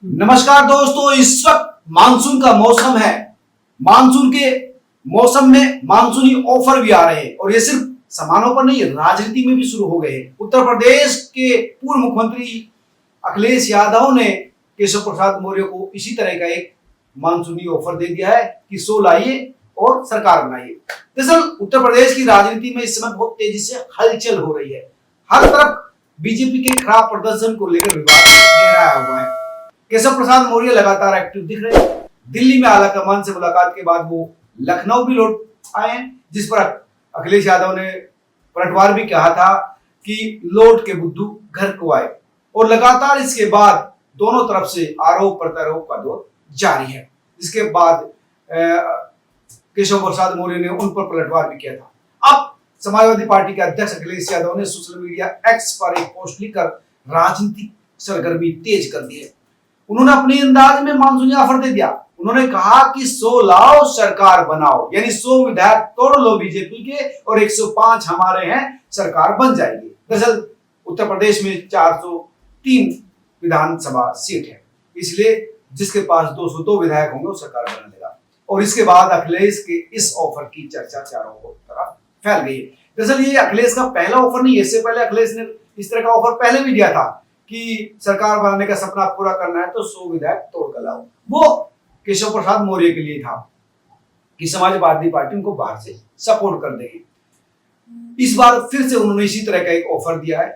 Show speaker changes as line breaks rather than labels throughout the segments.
नमस्कार दोस्तों, इस वक्त मानसून का मौसम है। मानसून के मौसम में मानसूनी ऑफर भी आ रहे हैं और ये सिर्फ सामानों पर नहीं, राजनीति में भी शुरू हो गए हैं। उत्तर प्रदेश के पूर्व मुख्यमंत्री अखिलेश यादव ने केशव प्रसाद मौर्य को इसी तरह का एक मानसूनी ऑफर दे दिया है कि सो लाइए और सरकार बनाइए। दरअसल उत्तर प्रदेश की राजनीति में इस समय बहुत तेजी से हलचल हो रही है। हर तरफ बीजेपी के खराब प्रदर्शन को लेकर विवाद गहराया हुआ है। केशव प्रसाद मौर्य लगातार एक्टिव दिख रहे हैं। दिल्ली में आला कमान से मुलाकात के बाद वो लखनऊ भी लौट आए हैं, जिस पर अखिलेश यादव ने पलटवार भी कहा था कि लौट के बुद्धू घर को आए। और लगातार इसके बाद दोनों तरफ से आरोप प्रत्यारोप का दौर जारी है, जिसके बाद केशव प्रसाद मौर्य ने उन पर पलटवार भी किया था। अब समाजवादी पार्टी के अध्यक्ष अखिलेश यादव ने सोशल मीडिया एक्स पर एक पोस्ट लिखकर राजनीतिक सरगर्मी तेज कर दी है। उन्होंने अपने अंदाज में मानसूनी ऑफर दे दिया। उन्होंने कहा कि 100 लाओ सरकार बनाओ, यानी 100 विधायक तोड़ लो बीजेपी के और 105 हमारे हैं, सरकार बन जाएगी। दरअसल उत्तर प्रदेश में 403 विधानसभा सीट है, इसलिए जिसके पास 202 विधायक होंगे वो सरकार बना देगा। और इसके बाद अखिलेश के इस ऑफर की चर्चा चारों तरफ फैल गई है। दरअसल ये अखिलेश का पहला ऑफर नहीं है, इससे पहले अखिलेश ने इस तरह का ऑफर पहले भी दिया था कि सरकार बनाने का सपना पूरा करना है तो 100 विधायक तोड़ कर लाओ। वो केशव प्रसाद मौर्य के लिए था कि समाजवादी पार्टी उनको बाहर से सपोर्ट कर देगी। इस बार फिर से उन्होंने इसी तरह का एक ऑफर दिया है।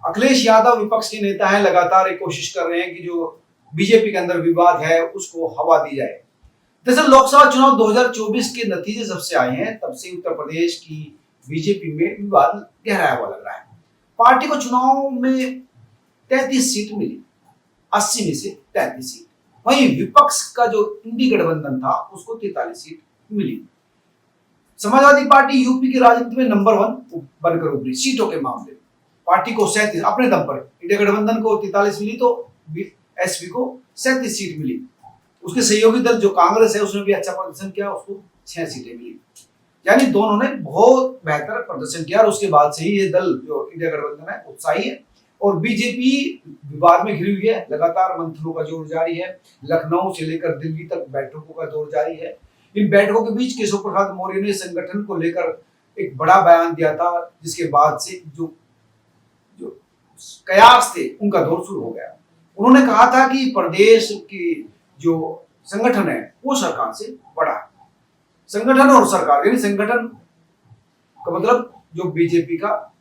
अखिलेश यादव विपक्ष के नेता हैं, लगातार एक कोशिश कर रहे हैं कि जो बीजेपी के अंदर विवाद है उसको हवा दी जाए। दरअसल लोकसभा चुनाव 2024 के नतीजे जब से आए हैं तब से उत्तर प्रदेश की बीजेपी में विवाद गहराया हुआ लग रहा है। पार्टी को चुनाव में 33 सीट मिली, 80 में से 33 सीट। वहीं विपक्ष का जो इंडी गठबंधन था उसको 43 सीट मिली। समाजवादी पार्टी यूपी की राजनीति में नंबर 1 बनकर उभरी सीटों के मामले में। पार्टी को 37 अपने दम पर, इंडिया गठबंधन को 43 मिली तो एसपी को 37 सीट मिली। उसके सहयोगी दल जो कांग्रेस है उसने भी अच्छा प्रदर्शन किया, उसको 6 सीटें मिली। यानी दोनों ने बहुत बेहतर प्रदर्शन किया और उसके बाद से ही ये दल जो इंडिया गठबंधन है उत्साही है। और बीजेपी विवाद में घिरी हुई है, लगातार मंथनों का जोर जारी है। लखनऊ से लेकर दिल्ली तक बैठकों का दौर जारी है। इन बैठकों के बीच केशव प्रसाद मौर्य ने संगठन को लेकर एक बड़ा बयान दिया था, जिसके बाद से जो कयास थे उनका दौर शुरू हो गया। उन्होंने कहा था कि प्रदेश की जो संगठन है वो सरकार से बड़ा है। संगठन और सरकार, यानी संगठन का मतलब जो बीजेपी का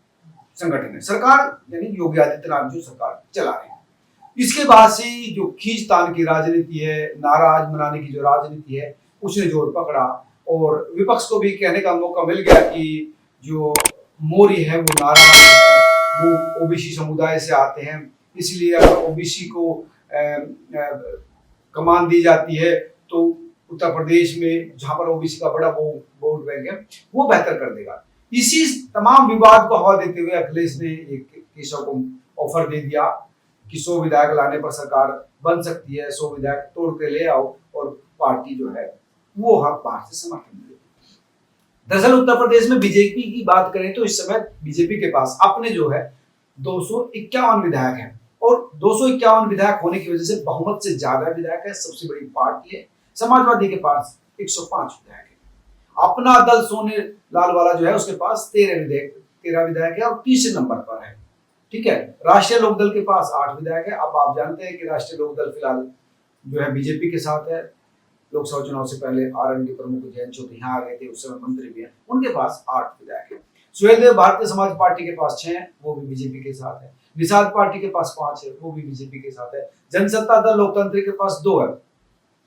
संगठन है, सरकार यानी योगी आदित्यनाथ जो सरकार चला रहे हैं। इसके बाद से जो खींचतान की राजनीति है, नाराज मनाने की जो राजनीति है, उसने जोर पकड़ा और विपक्ष को भी कहने का मौका मिल गया कि जो मौर्य है वो नाराज है, वो ओबीसी समुदाय से आते हैं, इसलिए अगर ओबीसी को कमान दी जाती है तो उत्तर प्रदेश में जहां पर ओबीसी का बड़ा वोट बैंक है वो बेहतर कर देगा। इसी तमाम विवाद को हवा देते हुए अखिलेश ने एक केशव को ऑफर दे दिया कि 100 विधायक लाने पर सरकार बन सकती है, 100 विधायक तोड़ के ले आओ और पार्टी जो है वो हक बाहर से समर्थन मिलेगी। दरअसल उत्तर प्रदेश में बीजेपी की बात करें तो इस समय बीजेपी के पास अपने जो है 251 विधायक हैं और 251 विधायक होने की वजह से बहुमत से ज्यादा विधायक है, सबसे बड़ी पार्टी है। समाजवादी के पास 105 विधायक है। अपना दल सोने लाल वाला जो है उसके पास 13 विधायक है और तीसरे नंबर पर है। ठीक है, राष्ट्रीय लोकदल के पास 8 विधायक है। अब आप जानते हैं कि राष्ट्रीय लोकदल फिलहाल जो है बीजेपी के साथ है। लोकसभा चुनाव से पहले आरएन के प्रमुख जयंत चौधरी यहाँ आ गए थे, उस समय मंत्री भी है, उनके पास 8 विधायक है। सुहेलदेव भारतीय समाज पार्टी के पास 6 है, वो भी बीजेपी के साथ है। निषाद पार्टी के पास 5 है, वो भी बीजेपी के साथ है। जनसत्ता दल लोकतंत्र के पास 2 है,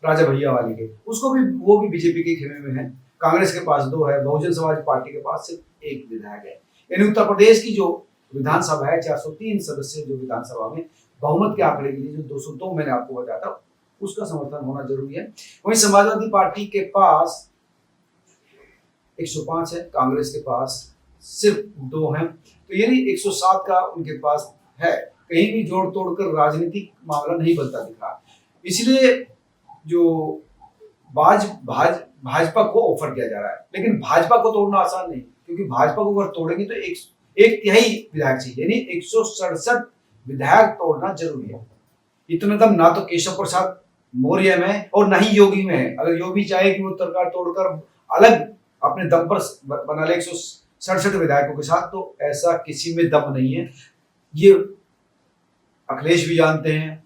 राजा भैया वाली के, उसको भी वो भी बीजेपी के खेमे में है। कांग्रेस के पास 2 है, बहुजन समाज पार्टी के पास सिर्फ 1 विधायक है। यानी उत्तर प्रदेश की जो विधानसभा है 403 सदस्य जो विधानसभा में बहुमत के आंकड़े के लिए जो 202 मैंने आपको बताया था उसका समर्थन होना जरूरी है। वहीं समाजवादी पार्टी के पास 105 है, कांग्रेस के पास सिर्फ 2 हैं, तो यानी 107 का उनके पास है। कहीं भी जोड़ तोड़ कर राजनीतिक मामला नहीं बनता दिख रहा। इसलिए जो भाजपा को ऑफर किया जा रहा है, लेकिन भाजपा को तोड़ना आसान नहीं, क्योंकि भाजपा को अगर तोड़ेंगे तो एक तिहाई विधायक चाहिए, यानी 167 विधायक तोड़ना जरूरी है। इतना दम ना तो केशव प्रसाद मौर्य में और ना ही योगी में है। अगर योगी चाहे कि वो सरकार तोड़कर अलग अपने दम पर बना ले 167 विधायकों के साथ, तो ऐसा किसी में दम नहीं है। ये अखिलेश भी जानते हैं,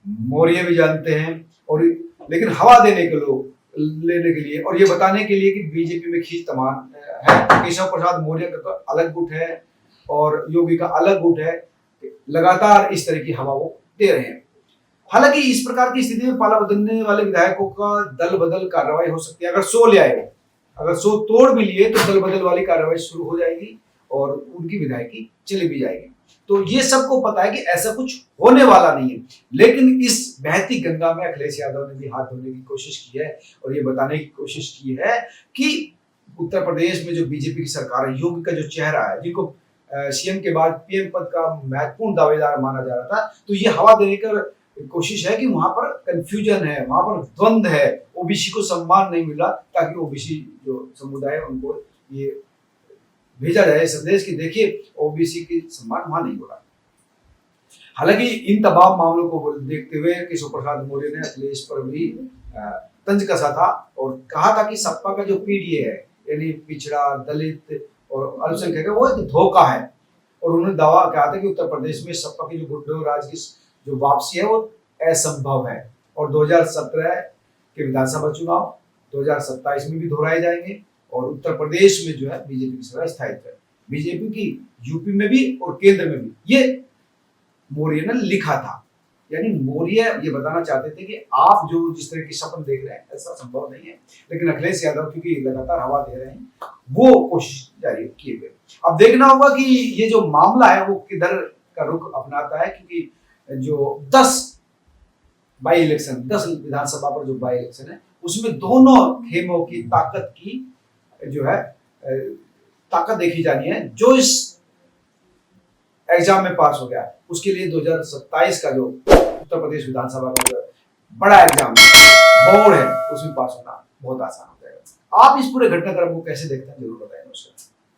मौर्य भी जानते हैं, और लेकिन हवा देने के लोग लेने के लिए और ये बताने के लिए कि बीजेपी में खींच तमान है। केशव प्रसाद मौर्य का तो अलग गुट है और योगी का अलग गुट है। लगातार इस तरह की हवा वो दे रहे हैं। हालांकि इस प्रकार की स्थिति में पाला बदलने वाले विधायकों का दल बदल कार्रवाई हो सकती है। अगर 100 ले आए, अगर 100 तोड़ भी लिए तो दल बदल वाली कार्रवाई शुरू हो जाएगी और उनकी विधायकी चली भी जाएगी। तो ये सबको पता है कि ऐसा कुछ होने वाला नहीं है। लेकिन इस बहती गंगा में अखिलेश यादव ने भी हाथ धोने की कोशिश की है और ये बताने की कोशिश की है कि उत्तर प्रदेश में जो बीजेपी की सरकार है, योगी का जो चेहरा है, जिनको सीएम के बाद पीएम पद का महत्वपूर्ण दावेदार माना जा रहा था, तो ये हवा देने का कोशिश है कि वहां पर कंफ्यूजन है, वहां पर द्वंद्व है, ओबीसी को सम्मान नहीं मिला, ताकि ओबीसी जो समुदाय है उनको ये भेजा जाए संदेश कि देखिए ओबीसी की सम्मान वहां नहीं हो रहा। हालांकि इन तमाम मामलों को देखते हुए केशव प्रसाद मौर्य ने अखिलेश पर भी तंज कसा था और कहा था कि सपा का जो पीडीए है, यानी पिछड़ा, दलित और अल्पसंख्यक है, वो एक धोखा है। और उन्होंने दावा किया था कि उत्तर प्रदेश में सपा की जो गुंडों राज की जो वापसी है वो असंभव है और 2017 के विधानसभा चुनाव 2027 में भी दोहराए जाएंगे और उत्तर प्रदेश में जो है बीजेपी की सरकार स्थायित्व है। बीजेपी की यूपी में भी और केंद्र में भी, ये मौर्य ने लिखा था। यानी मौर्य ये बताना चाहते थे कि आप जो जिस तरह की सपन देख रहे हैं ऐसा संभव नहीं है। लेकिन अखिलेश यादव क्योंकि लगातार हवा दे रहे हैं, वो कोशिश जारी किए गए। अब देखना होगा कि ये जो मामला है वो किधर का रुख अपनाता है, क्योंकि जो 10 बाई इलेक्शन, 10 विधानसभा पर जो बाई इलेक्शन है, उसमें दोनों खेमों की ताकत की जो है ताकत देखी जानी है। जो इस एग्जाम में पास हो गया उसके लिए 2027 का जो उत्तर प्रदेश विधानसभा का जो बड़ा एग्जाम बोर्ड है उसमें पास होना बहुत आसान हो जाएगा। आप इस पूरे घटनाक्रम को कैसे देखते हैं, जरूर बताएं।